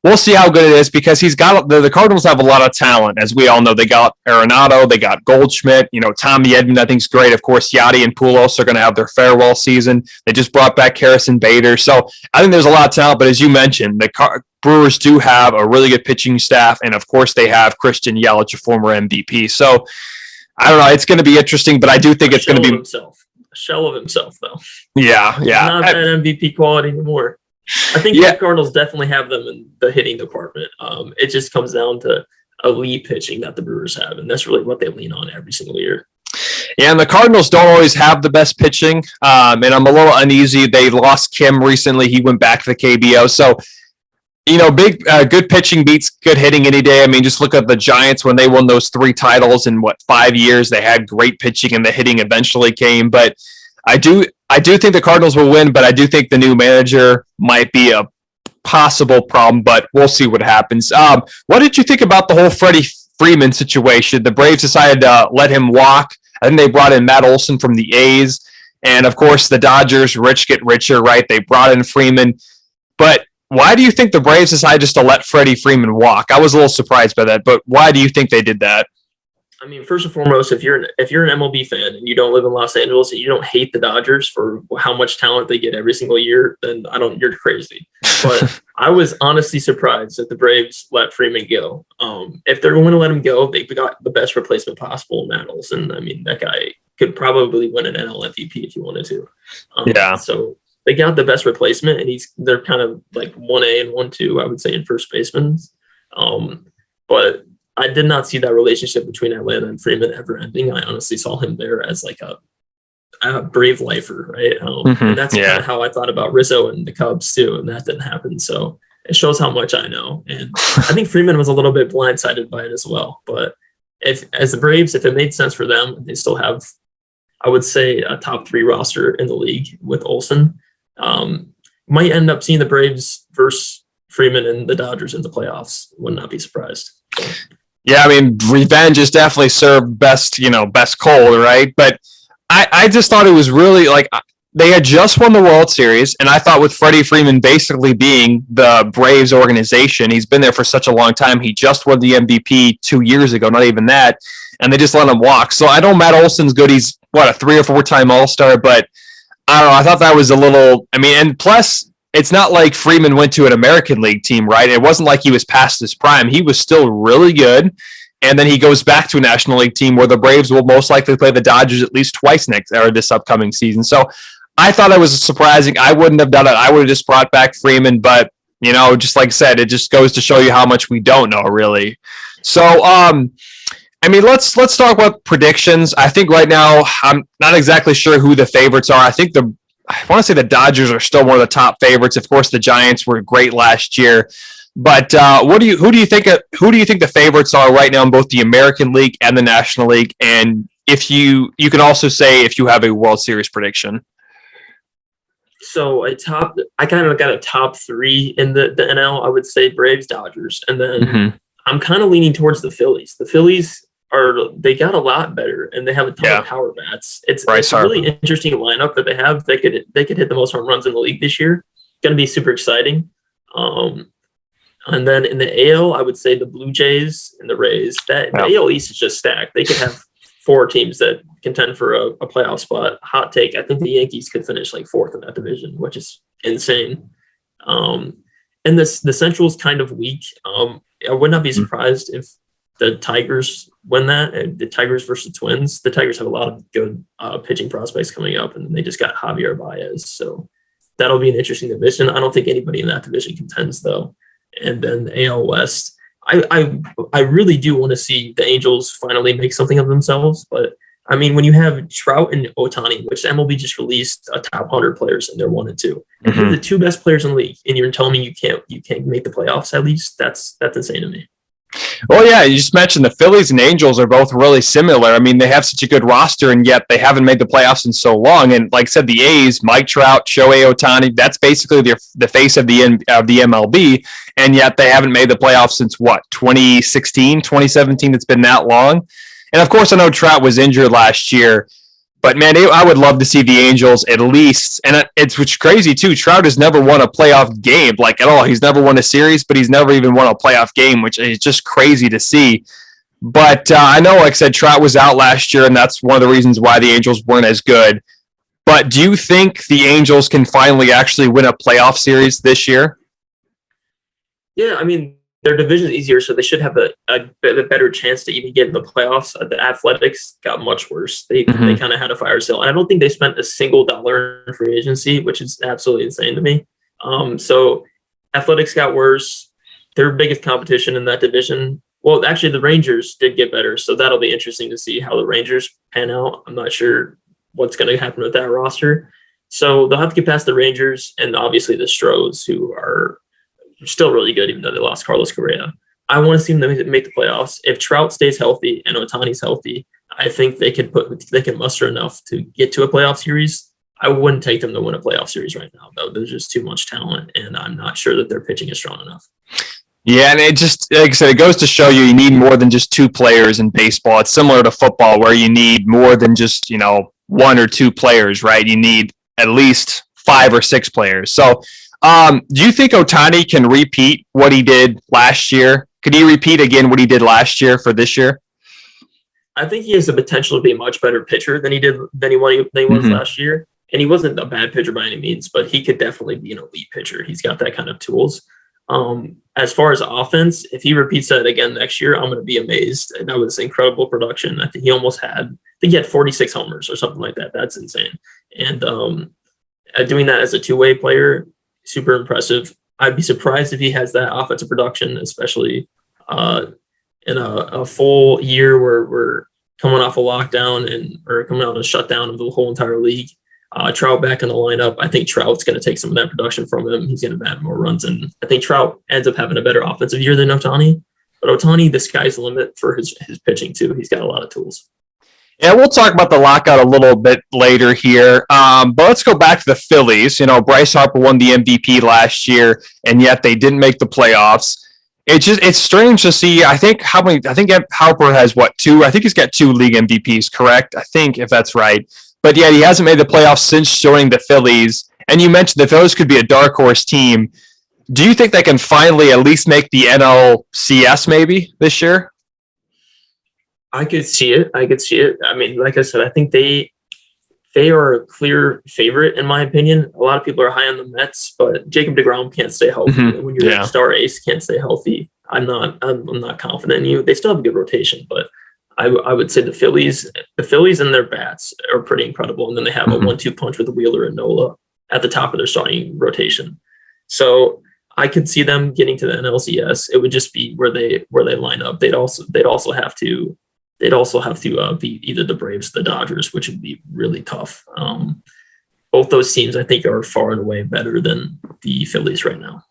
A: we'll see how good it is because the Cardinals have a lot of talent. As we all know, they got Arenado, they got Goldschmidt, Tommy Edman, I think is great. Of course, Yachty and Pujols are going to have their farewell season. They just brought back Harrison Bader. So I think there's a lot of talent. But as you mentioned, the Brewers do have a really good pitching staff. And of course, they have Christian Yelich, a former MVP. So I don't know. It's going to be interesting, but I do think it's going to be
B: a shell of himself, though.
A: Yeah.
B: Not that MVP quality anymore. I think the Cardinals definitely have them in the hitting department. It just comes down to elite pitching that the Brewers have, and that's really what they lean on every single year.
A: Yeah, and the Cardinals don't always have the best pitching, and I'm a little uneasy. They lost Kim recently. He went back to the KBO. So, good pitching beats good hitting any day. I mean, just look at the Giants when they won those 3 titles in, 5 years. They had great pitching, and the hitting eventually came. But I do think the Cardinals will win, but I do think the new manager might be a possible problem, but we'll see what happens. What did you think about the whole Freddie Freeman situation? The Braves decided to let him walk. I think they brought in Matt Olson from the A's. And, of course, the Dodgers, rich get richer, right? They brought in Freeman. But why do you think the Braves decided just to let Freddie Freeman walk? I was a little surprised by that, but why do you think they did that?
B: I mean, first and foremost, if you're an MLB fan and you don't live in Los Angeles and you don't hate the Dodgers for how much talent they get every single year, then you're crazy. But I was honestly surprised that the Braves let Freeman go. If they're going to let him go, they got the best replacement possible, Matt Olson. I mean, that guy could probably win an NL MVP if he wanted to. So they got the best replacement, and they're kind of like 1A and 1-2, I would say, in first baseman. But I did not see that relationship between Atlanta and Freeman ever ending. I honestly saw him there as like a brave lifer, right? And that's kind of how I thought about Rizzo and the Cubs too, and that didn't happen. So it shows how much I know. And I think Freeman was a little bit blindsided by it as well. But as the Braves, if it made sense for them, they still have, I would say, a top 3 roster in the league with Olsen. Might end up seeing the Braves versus Freeman and the Dodgers in the playoffs. Would not be surprised.
A: Yeah, I mean, revenge is definitely served best cold, right? But I just thought it was really like they had just won the World Series, and I thought with Freddie Freeman basically being the Braves organization, he's been there for such a long time. He just won the MVP 2 years ago, not even that, and they just let him walk. So I know Matt Olson's good. He's a 3 or 4-time All-Star, but I don't know. I thought that was a little. I mean, and plus, it's not like Freeman went to an American League team, right? It wasn't like he was past his prime. He was still really good. And then he goes back to a National League team where the Braves will most likely play the Dodgers at least twice this upcoming season. So I thought it was surprising. I wouldn't have done it. I would have just brought back Freeman. But, just like I said, it just goes to show you how much we don't know, really. So, I mean, let's talk about predictions. I think right now I'm not exactly sure who the favorites are. I want to say the Dodgers are still one of the top favorites. Of course, the Giants were great last year. But who do you think the favorites are right now in both the American League and the National League? And if you can also say if you have a World Series prediction.
B: So I kind of got a top 3 in the NL. I would say Braves, Dodgers, and then I'm kind of leaning towards the Phillies. The Phillies they got a lot better, and they have a ton of power bats. It's a really interesting lineup that they have. They could hit the most home runs in the league this year. Going to be super exciting. And then in the AL, I would say the Blue Jays and the Rays. The AL East is just stacked. They could have 4 teams that contend for a playoff spot. Hot take, I think the Yankees could finish like 4th in that division, which is insane. And the Central is kind of weak. I would not be surprised if the Tigers win that. And the Tigers versus the Twins. The Tigers have a lot of good pitching prospects coming up, and they just got Javier Baez. So that'll be an interesting division. I don't think anybody in that division contends, though. And then the AL West, I really do want to see the Angels finally make something of themselves. But I mean, when you have Trout and Ohtani, which MLB just released a top 100 players and they're 1 and 2, and you're the 2 best players in the league, and you're telling me you can't make the playoffs at least, that's insane to me.
A: Well, yeah, you just mentioned the Phillies and Angels are both really similar. I mean, they have such a good roster, and yet they haven't made the playoffs in so long. And like I said, the A's, Mike Trout, Shohei Ohtani, that's basically the face of the MLB, and yet they haven't made the playoffs since, 2016, 2017? It's been that long. And, of course, I know Trout was injured last year, but, man, I would love to see the Angels at least. And it's crazy, too. Trout has never won a playoff game, like, at all. He's never won a series, but he's never even won a playoff game, which is just crazy to see. But I know, like I said, Trout was out last year, and that's one of the reasons why the Angels weren't as good. But do you think the Angels can finally actually win a playoff series this year?
B: Yeah, I mean, their division is easier, so they should have a better chance to even get in the playoffs. The Athletics got much worse. They kind of had a fire sale. And I don't think they spent a single dollar in free agency, which is absolutely insane to me. So Athletics got worse. Their biggest competition in that division, well, actually the Rangers did get better, so that'll be interesting to see how the Rangers pan out. I'm not sure what's going to happen with that roster. So they'll have to get past the Rangers and obviously the Stros, who are still really good, even though they lost Carlos Correa. I want to see them make the playoffs. If Trout stays healthy and Ohtani's healthy, I think they can muster enough to get to a playoff series. I wouldn't take them to win a playoff series right now, though. There's just too much talent, and I'm not sure that their pitching is strong enough.
A: Yeah, and it just, like I said, it goes to show you need more than just 2 players in baseball. It's similar to football where you need more than just, 1 or 2 players, right? You need at least 5 or 6 players. So, do you think Ohtani can repeat what he did last year? Could he repeat again what he did last year for this year?
B: I think he has the potential to be a much better pitcher than he was last year. And he wasn't a bad pitcher by any means, but he could definitely be an elite pitcher. He's got that kind of tools. As far as offense, if he repeats that again next year, I'm going to be amazed. And that was incredible production. I think he had 46 homers or something like that. That's insane. And doing that as a 2-way player, super impressive. I'd be surprised if he has that offensive production, especially in a full year where we're coming off a lockdown or coming out of a shutdown of the whole entire league. Trout back in the lineup. I think Trout's going to take some of that production from him. He's going to add more runs, and I think Trout ends up having a better offensive year than Ohtani. But Ohtani, the sky's the limit for his pitching too. He's got a lot of tools.
A: Yeah, we'll talk about the lockout a little bit later here. But let's go back to the Phillies. Bryce Harper won the MVP last year, and yet they didn't make the playoffs. It's strange to see. I think Harper has two? I think he's got 2 league MVPs, correct? I think, if that's right. But yeah, he hasn't made the playoffs since joining the Phillies. And you mentioned the Phillies could be a dark horse team. Do you think they can finally at least make the NLCS maybe this year?
B: I could see it. I mean, like I said, I think they are a clear favorite in my opinion. A lot of people are high on the Mets, but Jacob deGrom can't stay healthy. Mm-hmm. When your star ace can't stay healthy, I'm not confident in you. They still have a good rotation, but I would say the Phillies and their bats are pretty incredible. And then they have a 1-2 punch with Wheeler and Nola at the top of their starting rotation. So I could see them getting to the NLCS. It would just be where they line up. They'd also have to beat either the Braves or the Dodgers, which would be really tough. Both those teams, I think, are far and away better than the Phillies right now.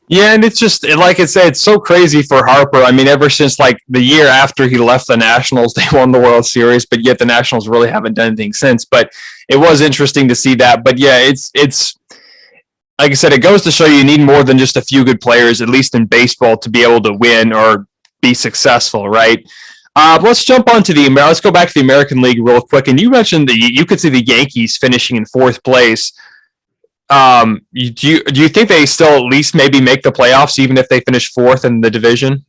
A: Yeah, and it's just, like I said, it's so crazy for Harper. I mean, ever since the year after he left the Nationals, they won the World Series, but yet the Nationals really haven't done anything since. But it was interesting to see that. But yeah, it's like I said, it goes to show you need more than just a few good players, at least in baseball, to be able to win or be successful, right? Let's jump on to let's go back to the American League real quick. And you mentioned that you could see the Yankees finishing in 4th place. Do you think they still at least maybe make the playoffs, even if they finish 4th in the division?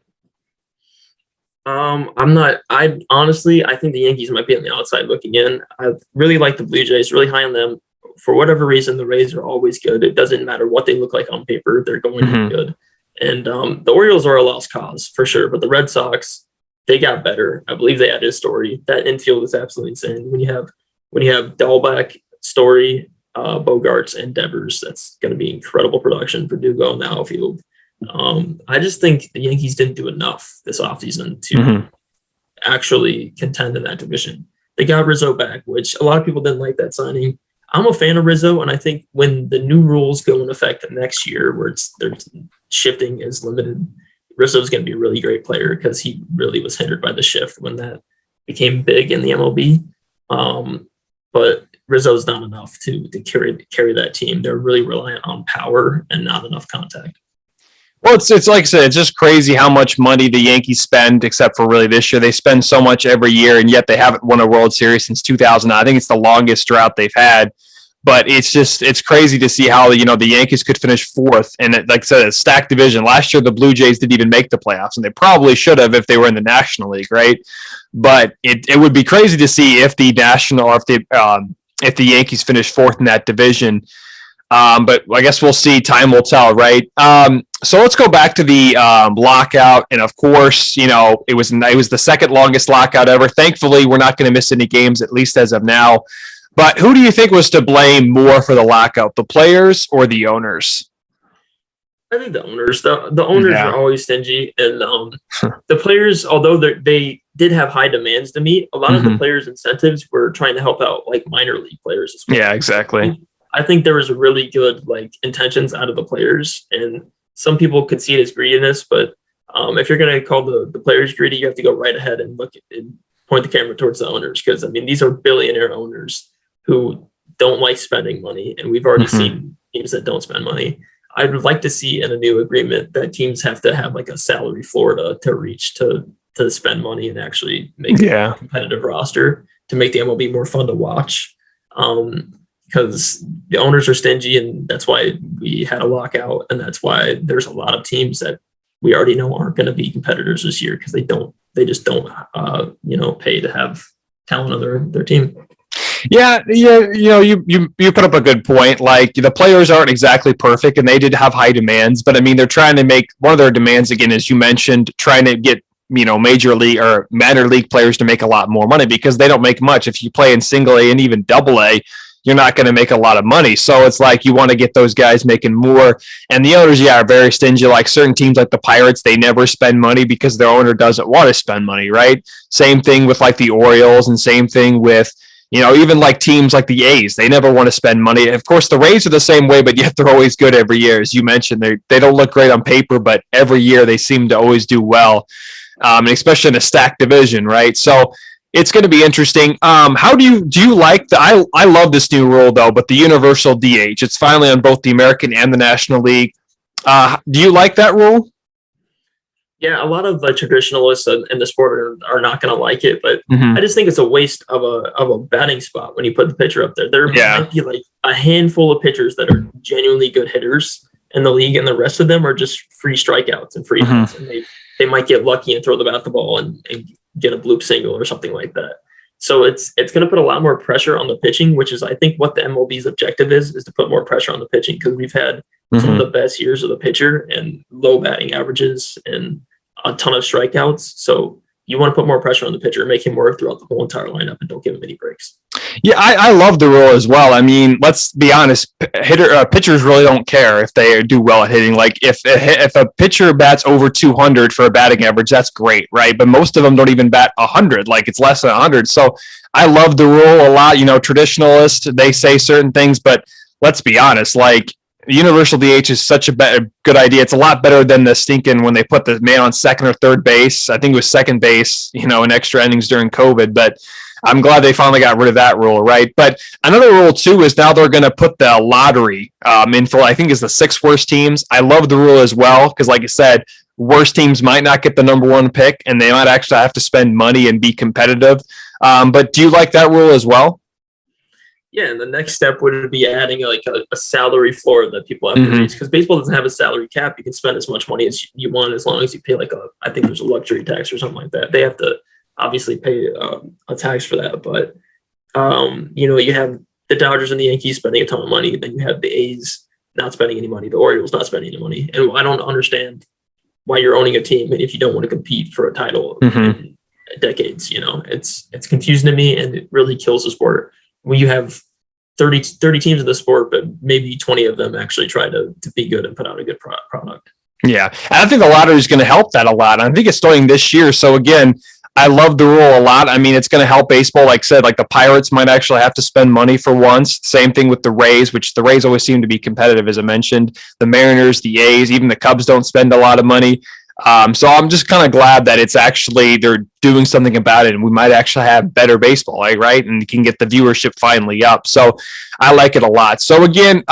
B: I honestly think the Yankees might be on the outside looking in. I really like the Blue Jays, really high on them. For whatever reason, the Rays are always good. It doesn't matter what they look like on paper; they're going to be good. And the Orioles are a lost cause for sure, but the Red Sox, they got better. I believe they added a Story. That infield is absolutely insane. When you have Dahlbeck, Story, Bogarts, and Devers, that's going to be incredible production for Dugo in the outfield. I just think the Yankees didn't do enough this offseason to actually contend in that division. They got Rizzo back, which a lot of people didn't like that signing. I'm a fan of Rizzo, and I think when the new rules go into effect next year, where their shifting is limited, Rizzo's going to be a really great player because he really was hindered by the shift when that became big in the MLB. But Rizzo's not enough to carry that team. They're really reliant on power and not enough contact.
A: Well, it's like I said, it's just crazy how much money the Yankees spend, except for really this year. They spend so much every year, and yet they haven't won a World Series since 2000. I think it's the longest drought they've had. But it's crazy to see how, the Yankees could finish 4th. And like I said, a stacked division. Last year, the Blue Jays didn't even make the playoffs, and they probably should have if they were in the National League, right? But it would be crazy to see if the Yankees finish 4th in that division. But I guess we'll see. Time will tell, right? So let's go back to the lockout. And of course, it was the second longest lockout ever. Thankfully, we're not going to miss any games, at least as of now. But who do you think was to blame more for the lockout, the players or the owners?
B: I think the owners. The owners are always stingy, and the players, although they did have high demands to meet, a lot of the players' incentives were trying to help out like minor league players as well.
A: Yeah, exactly.
B: I think there was a really good intentions out of the players, and some people could see it as greediness. But if you're going to call the players greedy, you have to go right ahead and point the camera towards the owners, because these are billionaire owners who don't like spending money, and we've already seen teams that don't spend money. I would like to see in a new agreement that teams have to have a salary floor to reach to spend money and actually make a competitive roster to make the MLB more fun to watch. Because the owners are stingy, and that's why we had a lockout, and that's why there's a lot of teams that we already know aren't going to be competitors this year because they just don't pay to have talent on their team.
A: Yeah, you put up a good point. Like, the players aren't exactly perfect, and they did have high demands. But they're trying to make one of their demands, again, as you mentioned, trying to get major league or minor league players to make a lot more money because they don't make much. If you play in single A and even double A, you're not going to make a lot of money. So it's like you want to get those guys making more. And the owners, are very stingy. Like certain teams like the Pirates, they never spend money because their owner doesn't want to spend money, right? Same thing with like the Orioles, and same thing with, even like teams like the A's, they never want to spend money. Of course, the Rays are the same way, but yet they're always good every year. As you mentioned, they don't look great on paper, but every year they seem to always do well, and especially in a stacked division, right? So it's going to be interesting. How do you like I love this new rule though, but the universal DH, it's finally on both the American and the National League. Do you like that rule?
B: Yeah, a lot of the traditionalists in the sport are not going to like it, but
A: Mm-hmm.
B: I just think it's a waste of a batting spot when you put the pitcher up there. There might be like a handful of pitchers that are genuinely good hitters in the league, and the rest of them are just free strikeouts and free hits, and they might get lucky and throw the ball and get a bloop single or something like that. So it's going to put a lot more pressure on the pitching, which is I think what the MLB's objective is to put more pressure on the pitching, because we've had some of the best years of the pitcher and low batting averages and a ton of strikeouts. So you want to put more pressure on the pitcher, make him work throughout the whole entire lineup, and don't give him any breaks.
A: Yeah, I love the rule as well. I mean, let's be honest, pitchers really don't care if they do well at hitting. Like if a pitcher bats over 200 for a batting average, that's great, right? But most of them don't even bat 100, like it's less than 100. So I love the rule a lot. Traditionalists, they say certain things, but let's be honest, like universal DH is such a good idea. It's a lot better than the stinking when they put the man on second or third base. I think it was second base, in extra innings during COVID, but I'm glad they finally got rid of that rule, right? But another rule too is now they're going to put the lottery in for, I think, is the 6 worst teams. I love the rule as well because, like I said, worst teams might not get the number 1 pick, and they might actually have to spend money and be competitive. But do you like that rule as well?
B: Yeah, and the next step would be adding like a salary floor that people have to reach, because baseball doesn't have a salary cap. You can spend as much money as you want as long as you pay I think there's a luxury tax or something like that. They have to obviously pay a tax for that, but you have the Dodgers and the Yankees spending a ton of money, then you have the A's not spending any money, the Orioles not spending any money, and I don't understand why you're owning a team if you don't want to compete for a title in decades. It's confusing to me, and it really kills the sport when you have 30 teams in the sport, but maybe 20 of them actually try to be good and put out a good product.
A: Yeah, and I think the lottery is going to help that a lot. I think it's starting this year. So again, I love the rule a lot. I mean, it's going to help baseball. Like I said, like the Pirates might actually have to spend money for once. Same thing with the Rays, which the Rays always seem to be competitive, as I mentioned. The Mariners, the A's, even the Cubs don't spend a lot of money. So I'm just kind of glad that it's actually they're doing something about it, and we might actually have better baseball, right? And you can get the viewership finally up. So I like it a lot. So again,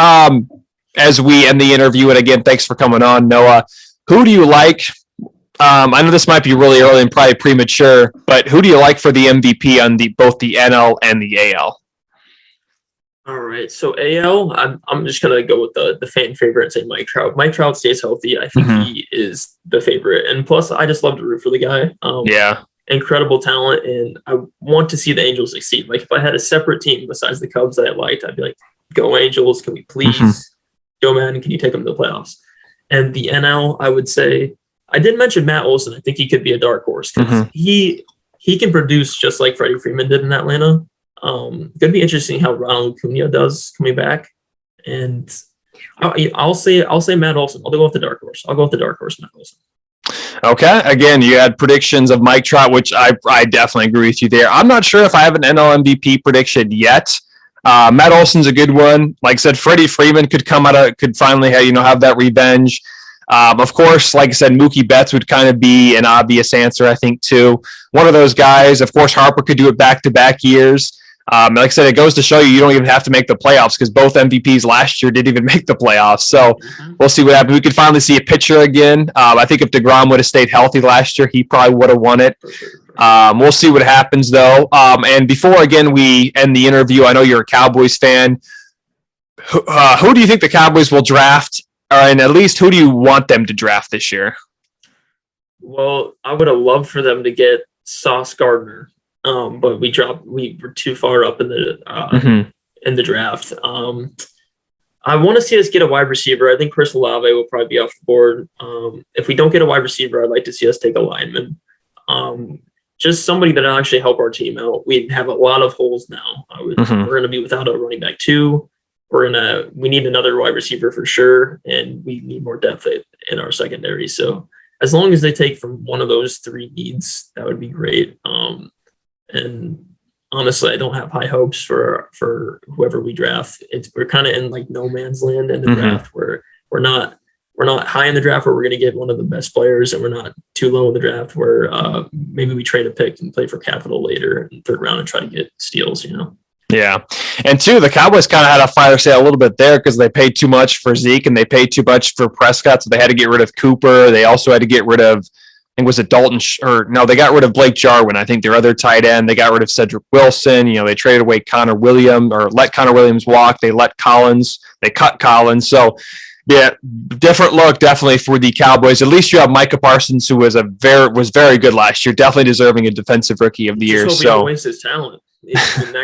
A: as we end the interview, and again, thanks for coming on, Noah. Who do you like? I know this might be really early and probably premature, but who do you like for the MVP on both the NL and the AL?
B: All right, so AL, I'm just gonna go with the fan favorite and say Mike Trout. Mike Trout stays healthy. I think he is the favorite, and plus, I just love to root for the guy. Incredible talent, and I want to see the Angels succeed. Like if I had a separate team besides the Cubs that I liked, I'd be like, "Go Angels! Can we please, Joe Madden? Can you take them to the playoffs?" And the NL, I would say I did mention Matt Olson. I think he could be a dark horse because he can produce just like Freddie Freeman did in Atlanta. Going to be interesting how Ronald Acuna does coming back, and I'll say Matt Olson. I'll go with the dark horse. I'll go with the dark horse, Matt Olson.
A: Okay. Again, you had predictions of Mike Trout, which I definitely agree with you there. I'm not sure if I have an NL MVP prediction yet. Matt Olson's a good one. Like I said, Freddie Freeman could finally have that revenge. Of course, like I said, Mookie Betts would kind of be an obvious answer, I think, too. One of those guys. Of course, Harper could do it back-to-back years. Like I said, it goes to show you don't even have to make the playoffs because both MVPs last year didn't even make the playoffs. So we'll see what happens. We could finally see a pitcher again. I think if DeGrom would have stayed healthy last year, he probably would have won it. We'll see what happens, though. And before, again, we end the interview, I know you're a Cowboys fan. Who do you think the Cowboys will draft? And at least who do you want them to draft this year?
B: Well, I would have loved for them to get Sauce Gardner. But we were too far up in the draft. I want to see us get a wide receiver. I think Chris Olave will probably be off the board. If we don't get a wide receiver, I'd like to see us take a lineman. just somebody that actually help our team out. We have a lot of holes now. We're going to be without a running back 2. We need another wide receiver for sure, and we need more depth in our secondary. So as long as they take from one of those 3 needs, that would be great. And honestly, I don't have high hopes for whoever we draft. We're kind of in like no man's land in the draft, where we're not high in the draft where we're going to get one of the best players, and we're not too low in the draft where maybe we trade a pick and play for capital later in the 3rd round and try to get steals,
A: Yeah. And 2, the Cowboys kind of had a fire sale a little bit there because they paid too much for Zeke and they paid too much for Prescott. So they had to get rid of Cooper. They also had to get rid of, I think, was it Dalton? They got rid of Blake Jarwin. I think their other tight end. They got rid of Cedric Wilson. They traded away Connor Williams, or let Connor Williams walk. They cut Collins. So, yeah, different look definitely for the Cowboys. At least you have Micah Parsons, who was very good last year, definitely deserving a defensive rookie of the year.
B: So don't waste his talent. And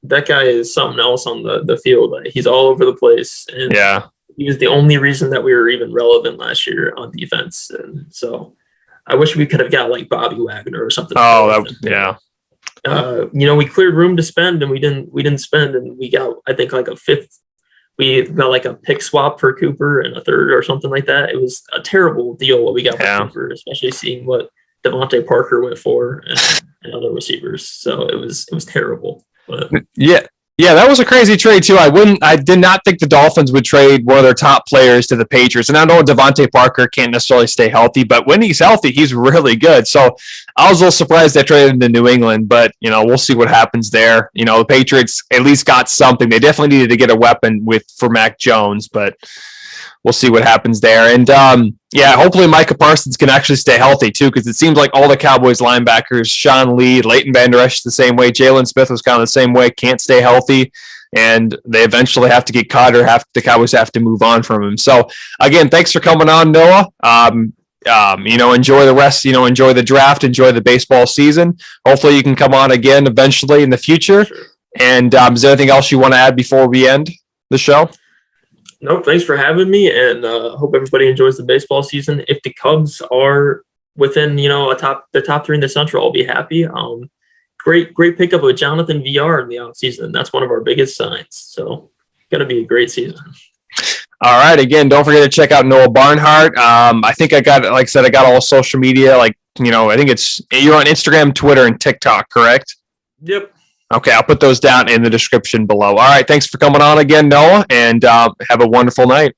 B: that guy is something else on the field. He's all over the place, and he was the only reason that we were even relevant last year on defense. And so I wish we could have got like Bobby Wagner or something. We cleared room to spend, and we didn't spend, and we got, I think, like a 5th. We got like a pick swap for Cooper and a 3rd or something like that. It was a terrible deal what we got for Cooper, especially seeing what Devontae Parker went for and other receivers. So it was terrible. But
A: Yeah, that was a crazy trade too. I did not think the Dolphins would trade one of their top players to the Patriots. And I know Devontae Parker can't necessarily stay healthy, but when he's healthy, he's really good. So I was a little surprised they traded him to New England, but we'll see what happens there. The Patriots at least got something. They definitely needed to get a weapon for Mac Jones, but we'll see what happens there. And hopefully Micah Parsons can actually stay healthy too, because it seems like all the Cowboys linebackers, Sean Lee, Leighton Vander Esch the same way, Jalen Smith was kind of the same way, can't stay healthy, and they eventually have to get cut or the Cowboys have to move on from him. So again, thanks for coming on, Noah. Enjoy the rest, enjoy the draft, enjoy the baseball season. Hopefully you can come on again eventually in the future. Sure. And is there anything else you want to add before we end the show?
B: No, thanks for having me, and hope everybody enjoys the baseball season. If the Cubs are within, the top 3 in the Central, I'll be happy. Great pickup of Jonathan VR in the offseason. That's one of our biggest signs. So, going to be a great season.
A: All right. Again, don't forget to check out Noah Barnhardt. I think I got all social media. I think you're on Instagram, Twitter, and TikTok, correct?
B: Yep.
A: Okay, I'll put those down in the description below. All right, thanks for coming on again, Noah, and have a wonderful night.